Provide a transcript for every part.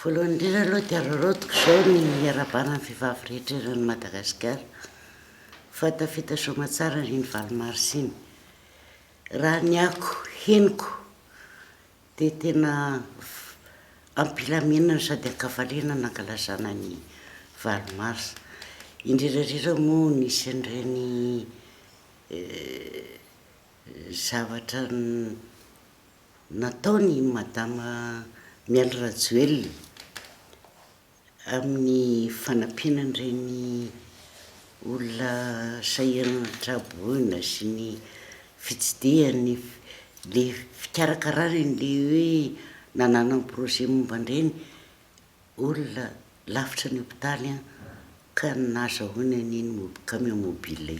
Voalohany indrindra aloha dia rarotiko zao ny ara-banan'ny vehivavy rehetra eran'ny Madagasikara fa tafita soamantsara ny valomarsiny. Raha ny ako henoko dia tena ampilaminana sady ankafaliana nankalazana ny valomarsa. Indrindrandrindra moa nisy an'ireny zavatra nataony madama Mialy Rajoelina amin'ny fanampianan'ireny olona sahirana traboina sy ny fitsidihany le fikarakarany le hoe nanana projet momba an'ireny olona lavitra ny hôpitaly ka nazahoany an'iny camion mobile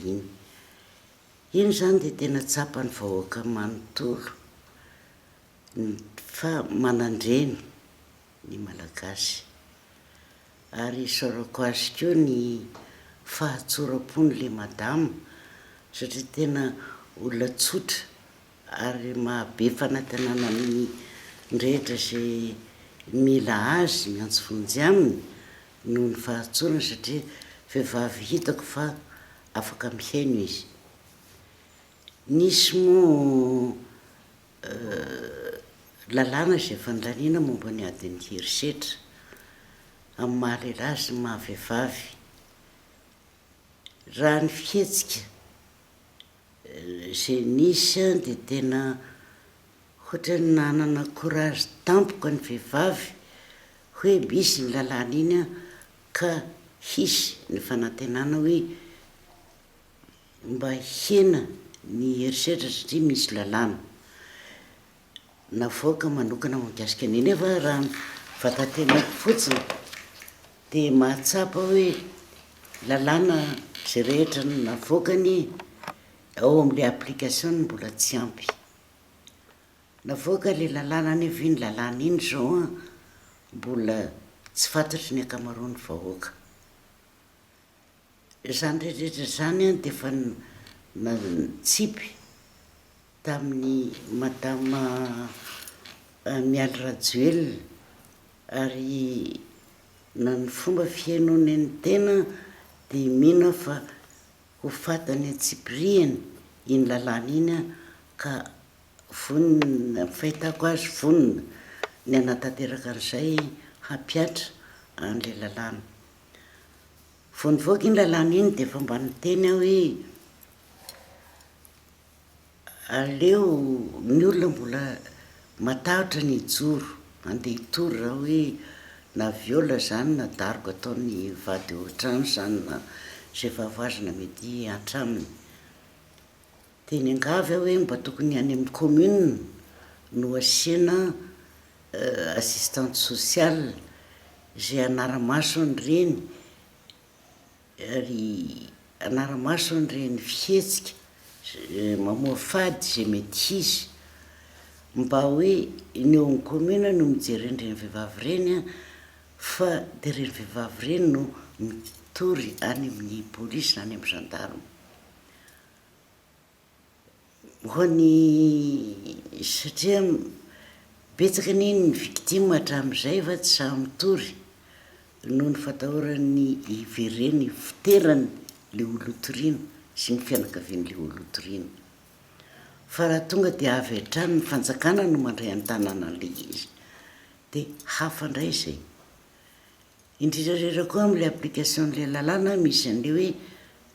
iny zany dia tena tsapany vahoaka manontolo fa manandreny ny malagasy ary isaorako azy keo ny fahatsoram-pon'le madama satria tena olona tsotra ary mahabe fanantenana amin'ny rehetra zay mila azy miantso vonjy aminy noho ny fahatsorana satria vehivavy hitako fa afaka mihaino izy. Nisy moa lalàna zay efa nolaniana momba ny adiny herisetra amin'ny mahalehilahy sy mahavehivavy. Raha ny fihetsika zay nisy dia tena ohatrany nanana courage tampoka ny vehivavy hoe misy ny lalàna iny ka hisy ny fanantenana hoe mba hena ny herisetra satria misy lalàna navoaka manokana mahakasika an'iny. Nefa raha vatantenako fotsiny dia mahatsapa hoe lalàna zay rehetra navoakany ao amin'le application mbola tsy ampy. Navoaka le lalàna nefa iny lalàna iny zao mbola tsy fantatry ny akamaroan'ny vahoaka. Zany rehetrarehetra zany dia efa natsipy tamin'ny madama Mialy Rajoelina ary na ny fomba fihainoany any tena dia mino fa ho fatany atsipiriany iny lalàna iny ka vonona fahitako azy vonona ny anatanteraka an'izay hampiatra an'le lalàna. Vao nivoaka iny lalàna iny dia efa mba niteny aho hoe aleo ny olona mbola matahotra ny hijoro andeha hitory raha hoe na viola zany na dariko ataony vady ohatrano zany na zay vavoazina mety antraminy. Teny angavy aho hoe mba tokony any amin'ny commune no asiana assistante sociale zay anara-maso an'ireny ary anara-maso an'ireny fihetsika mamoa fady zay mety hisy mba hoe ny eo amin'ny commune no mijery an'ireny vehivavy ireny fa dia ireny vehivavy ireny no mitory any amin'ny polisy na any amin'ny gendarme. Hoany satria betsaka an'iny ny victime hatramin'izay fa tsy sahy mitory noho ny fatahoran'ny ivereny fiterany le olo hotoriana sy ny fianakavian'le olo hotoriana. Fa raha tonga dia avy hatrany ny fanjakana no mandray an-tanàna an'le izy dia hafa indray izay. Indrindrandrindra koa amin'le application le lalàna misy an'le hoe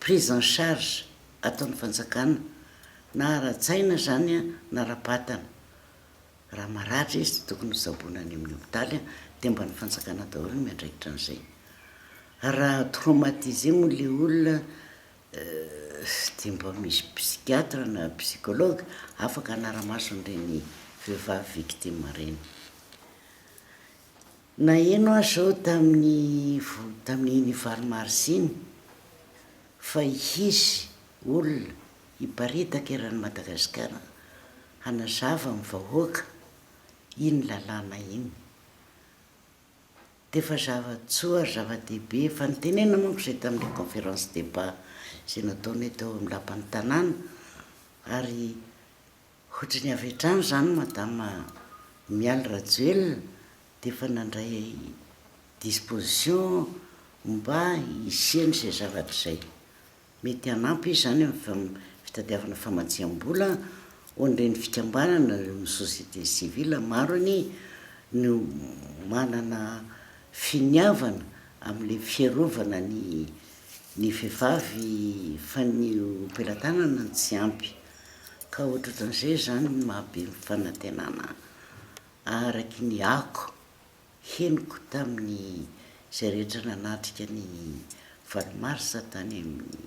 prise en charge ataon'ny fanjakana na ara-tsaina zany na ara-batana. Raha maratra izy dia tokony hosaboana any amin'ny hôpitaly dia mba ny fanjakana daholo no miandraikitra an'izay. Raha traumatisé moa le olona dia mba misy psychiatre na psychologue afaka anara-maso an'ireny vehivavy victime ireny. Naheno aho zao tamin'ny valomarsiny fa hisy olona hiparitaka eran'ny Madagasikara hanazava amin'ny vahoaka iny lalàna iny. Dia efa zava-tsoa ary zava-dehibe fa nitenena manko zay tamin'le conférence débat zay nataonay tao amin'ny lapan'ny tanàna ary ohatrany avy hatrany zany madama Mialy Rajoelina de efa nandray disposition mba isiany zay zavatra zay mety hanampy izy zany fitadiavana famatsiam-bola ondreny fikambanana ny société civile marony no manana finiavana amin'le fiarovana ny vehivavy fa ny ompelatanana ny tsy ampy ka ohatrohatran'izay zany mahabe fanantenana araky ny ako henoko tamin'ny zay rehetra nanatrika ny valomarsa tany amin'ny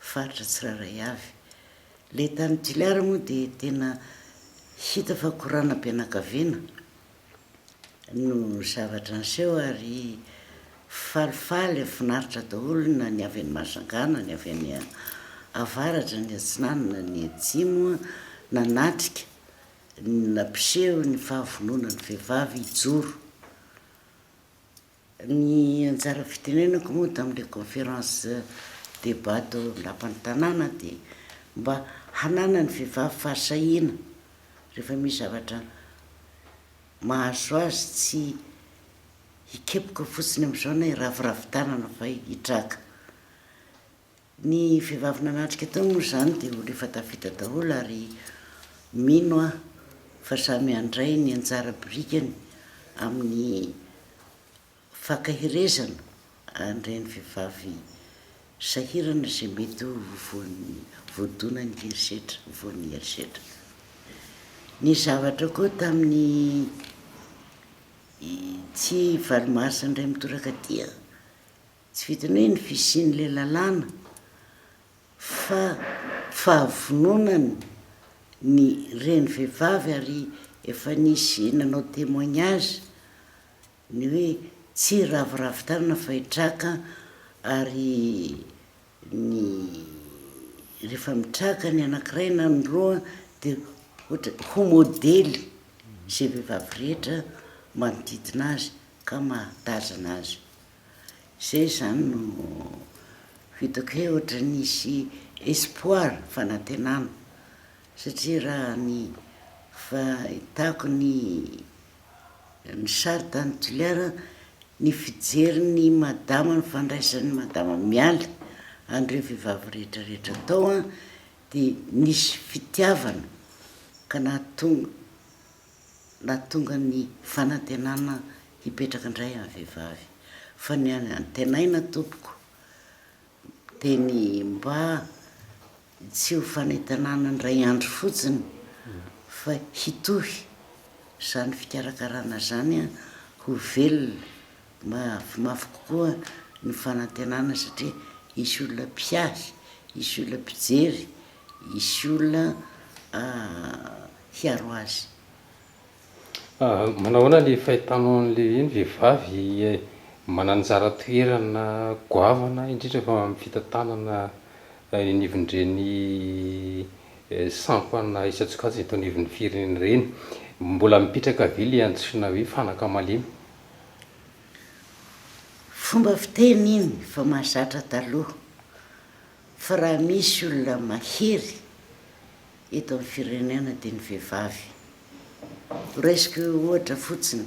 faritra tsiraray avy le tany Toliara moa de tena hita fa korana am-pianakaviana no zavatra an'seho ary falifaly finaritra daholo na ny avy any Masangana ny avy any avaratra ny atsinana na ny atsimo nanatrika nampiseho ny fahavonona ny vehivavy ijoro ny anjara fitenenako moa tamin'le conférence débat tao lapan'ny tanàna de mba hanana ny vehivavy fahasahina rehefa misy zavatra mahazo azy tsy hikepoka fotsiny am'izao na iraviravin-tanana fa hitraka ny vehivavy nanatrika tao moa zany de olo efa tafita daholo ary mino a fa samy andray ny anjara birikany amin'ny fankahirezana andray ny vehivavy sahirana zay mety voadona ny herisetra voan'ny herisetra ny zavatra koa tamin'ny tsy valomarsa indray mitoraka tia tsy vitany hoe ny fisian'le lalàna fa fahavononany ny reny vehivavy ary efa nisy nanao témoignage ny hoe tsy raviravin-tanana fa hitraka ary ny rehefa mitraka ny anankiray na ny roa de ohatra ho modely zay vehivavy rehetra manodidina azy ka mahatazana azy zay zany no hitako hoe ohatra nisy espoir fanantenana satria raha ny fahitako ny sary tany Toliara ny fijerin'ny madama ny fandraisan'ny madama mialy andreo vehivavy rehetrarehetra tao a de nisy fitiavana ka nahatonga ny fanantenana hipetraka indray amin'ny vehivavy fa ny antenaina tompoko de ny mba tsy ho fanantenana ndray andro fotsiny fa hitohy zany fikarakarana zany a ho velona mafy kokoa ny fanantenana satria isy olona mpiahy isy olona mpijery isy olona hiaro azy manahoana le fahitanao an'le iny vehivavy mananjara toerana goavana indrindra fa amin'ny fitantanana nivondreny sampana isan-tsokajy eto anivon'ny firenena reny mbola mipitraka ve le antsoina hoe fanaka malemy fomba fiteny iny fa mahazatra taloha fa raha misy olona mahery eto amin'ny firenena de ny vehivavy raisiko ohatra fotsiny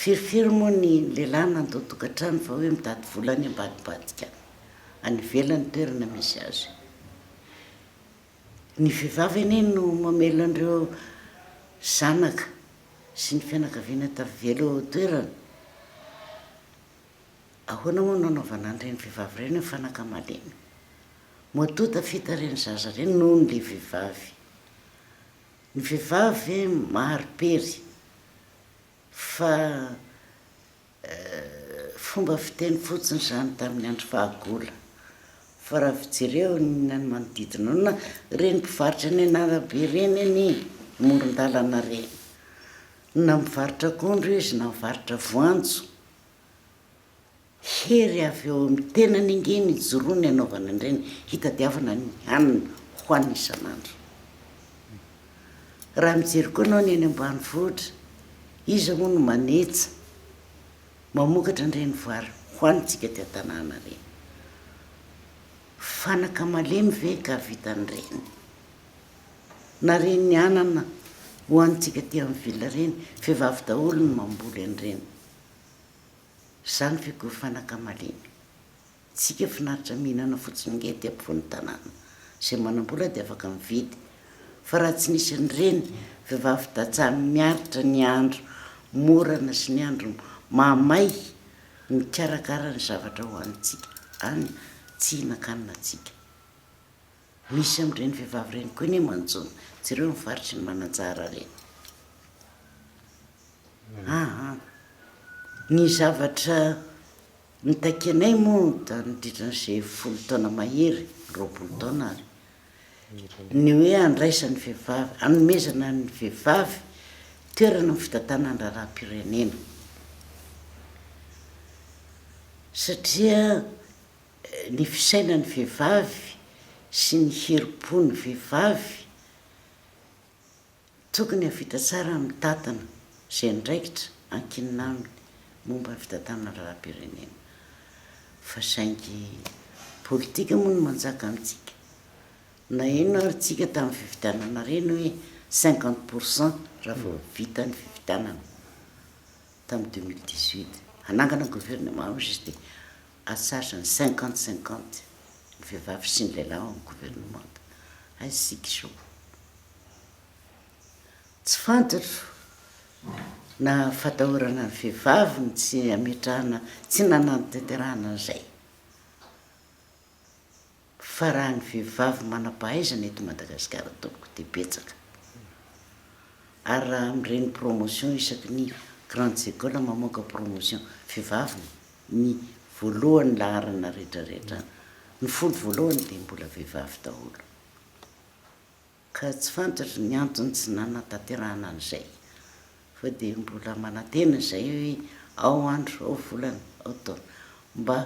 firifiry moa ny lehilahy nandao tokantrano fa hoe mitady volany ambadibadika any ivelany toerana misy azy ny vehivavy anie no mamela andreo zanaka sy ny fianakaviana tavelo toerana ahoana moa nanaovana an'ireny vehivavy reny hoe fanaka malemy moa tafita reny zaza reny noho ny le vehivavy ny vehivavy maharopery fa fomba fiteny fotsiny zany tamin'ny andro fahagola fa raha fijereo nany manodidina ao na reny mpivarotra ny anarabe reny any moron-dalana reny na mivarotra akondro izy na mivarotra voanjo hery avy eo amin'ny tenany ingeny ijoroany anaovana an'ireny hitadiavana ny hanina hoanina isan'andro raha mijery koa anao ny any ambanivohitra izy moa no manetsa mamokatra an'ireny vary hoanitsika ty an-tanàna reny fanaka malemy ve ka vitan'ireny na reny ny anana hoantsika ty amin'ny vila reny fehivavy daholo no mamboly an'ireny zany fiko fanakamaliny tsika finaritra mihinana fotsiny ngety ampovoany tanàna zay manam-bola de afaka mividy fa raha tsy nisy an'ireny vehivavy datsa miaritra ny andro morana sy ny andro mamay mikarakara ny zavatra hoanitsika any tsy hinan-kanina tsika misy am'ireny vehivavy reny koa ne manjona tsy ireo mivaritry ny mananjara reny ny zavatra nitakianay moa da nidritran'izay 10 taona mahery 20 taona ary ny hoe andraisany vehivavy anomezana ny vehivavy toerana ny fitantanany raharam-pirenena satria ny fisainany vehivavy sy ny herim-pony vehivavy tokony havita tsara amin'ny tatana zay ndraikitra ankinina aminy momba ny fitantanana raharam-pirenena fa saingy politika moa no manjaka amintsika na ino ary tsika tamin'ny fividianana reny hoe 50% raha vao vita ny fividianana tamin'ny 2018 anangana gouvernement izy de atsarany 50-50 ny vehivavy sy ny lehilahy amin'ny gouvernement aisika so tsy fantatro na fatahorana ny vehivavy ny tsy ametrahana tsy nanano tanterahana an'izay fa raha ny vehivavy manam-pahaizana eto Madagasikara tompoko de betsaka ary raha amin'ireny promotion isaky ny grandes écoles mamoaka promotion vehivavy ny voalohany laharana rehetrarehetra ny folo voalohany de mbola vehivavy daholo ka tsy fantatro ny antony tsy nanatanterahana an'izay fa de mbola manantena zay hoe ao andro ao volana ao taona mba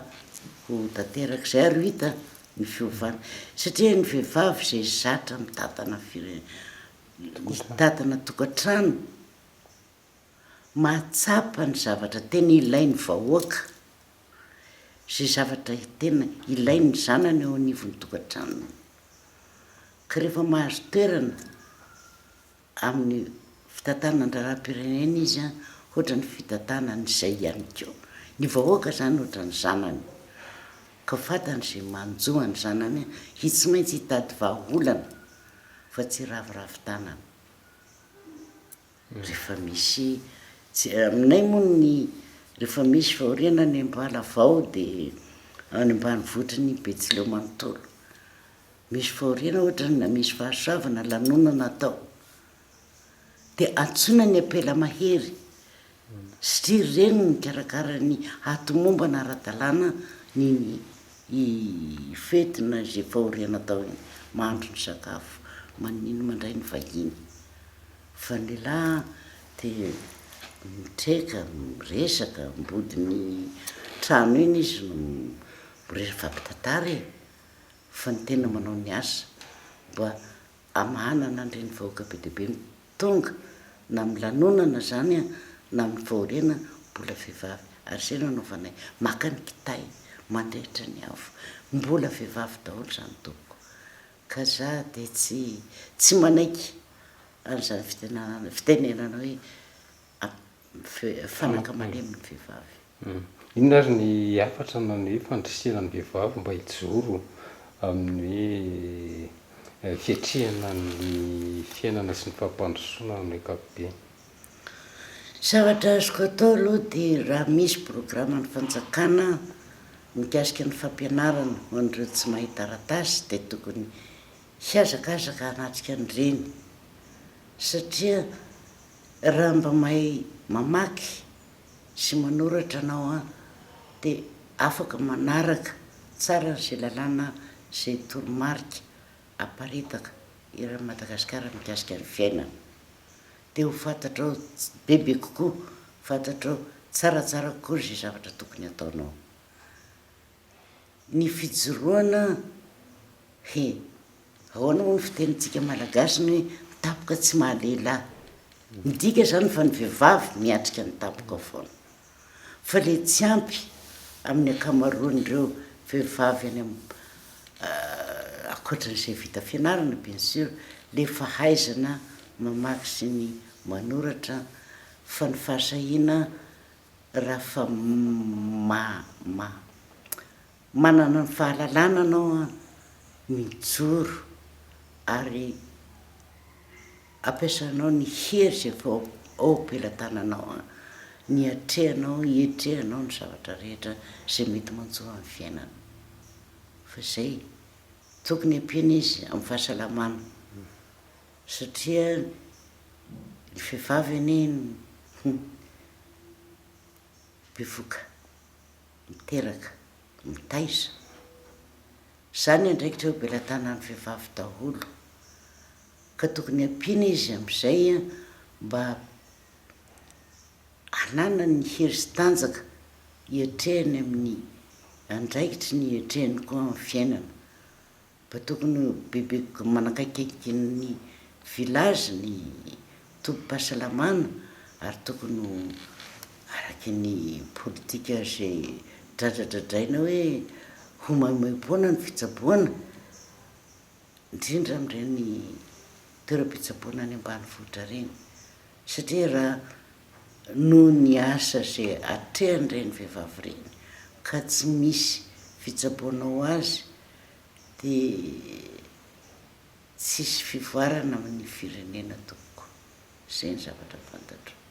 ho tanteraka zay ary hita ny fiovana satria ny vehivavy zay zatra mitatana mitatana tokantrano mahatsapa ny zavatra tena ilainy vahoaka zay zavatra tena ilainy zanany eo anivony tokantrano ka rehefa mahazo toerana amin'ny fitantanana raharam-pirenena izy a ohatra ny fitantanany zay ihany keo ny vahoaka zany ohatra ny zanany ka fatany zay manjoany zanany i tsy maintsy hitady vahaolana fa tsy raviravin-tanana rehefa misy tsy aminay moa ny rehefa misy fahoriana ny ambala vao de any ambanivohitra ny Betsileo manontolo misy fahoriana ohatra na misy fahasoavana lanonana atao de antsona ny apela mahery satria reny ny karakara ny atomomba na ara-dalàna ny fetina zay fahoriana atao iny mahandro ny sakafo manino mandray ny vahiny fa ny lehilahy de mitreka miresaka mibody ny trano iny izy no mifampitantara fa ny tena manao ny asa mba amahanana an'ireny vahoaka be de be tonga na milanonana zany a na amin'ny fahoriana mbola vehivavy ary zay nanaovanay maka ny kitay mandrehitra ny afo mbola vehivavy daholo zany tompoko ka za de tsy manaiky an'izany fitenenana hoe fanakamalemy ny vehivavy inona ary ny afatra na ny fandrisihana ny vehivavy mba hijoro amin'ny fiatrihana ny fiainana sy ny fahampandrosoana amin'ny ankapobeny zavatra azoko atao aloha de raha misy programa ny fanjakana mikasika ny fampianarana ho an'ireo tsy mahay taratasy de tokony hiazakazaka hanatrika an'ireny satria raha mba mahay mamaky sy manoratra anao a de afaka manaraka tsara zay lalàna zay toromarika aparitaka ira Madagasikara mikasika ny fiainana de ho fantatrao bebe kokoa fantatrao tsaratsara kokoa zay zavatra tokony ataonao ny fijoroana ahoana moa ny fitenitsika malagasy ny hoe mitapoka tsy mahalehilahy midika zany fa ny vehivavy miatrika ny tapoka foana fa le tsy ampy amin'ny akamaroan'ireo vehivavy any akoatran'izay vita fianarana bien sûr le fahaizana mamaky sy ny manoratra fa ny fahasahina raha fa manana ny fahalalana anao a mijoro ary ampiasanao ny hery zay fa ao am-pelatananao a ny atrehanao hietrehanao ny zavatra rehetra zay mety manjoa amin'ny fiainana fa zay tokony ampiana izy amin'ny fahasalamana satria ny vehivavy anie bevoka miteraka mitaiza zany andraikitra hoe belantanan'ny vehivavy daholo ka tokony ampiana izy am'izay a mba hanana ny hery sy tanjaka hiatrehany amin'ny andraikitry ny hiatrehany koa amin'ny fiainana mba tokony bebe manakaikaiky ny village ny tobim-pahasalamana ary tokony araky ny politika zay dradradradraina hoe ho maimaimpoana ny fitsaboana indrindra am'ireny toeram-pitsaboana any ambanivohitra reny satria raha noho ny asa zay atrehan'ireny vehivavy reny ka tsy misy fitsaboana ho azy de tsisy fivoarana amin'ny firenena tompoko zay ny zavatra fantatro.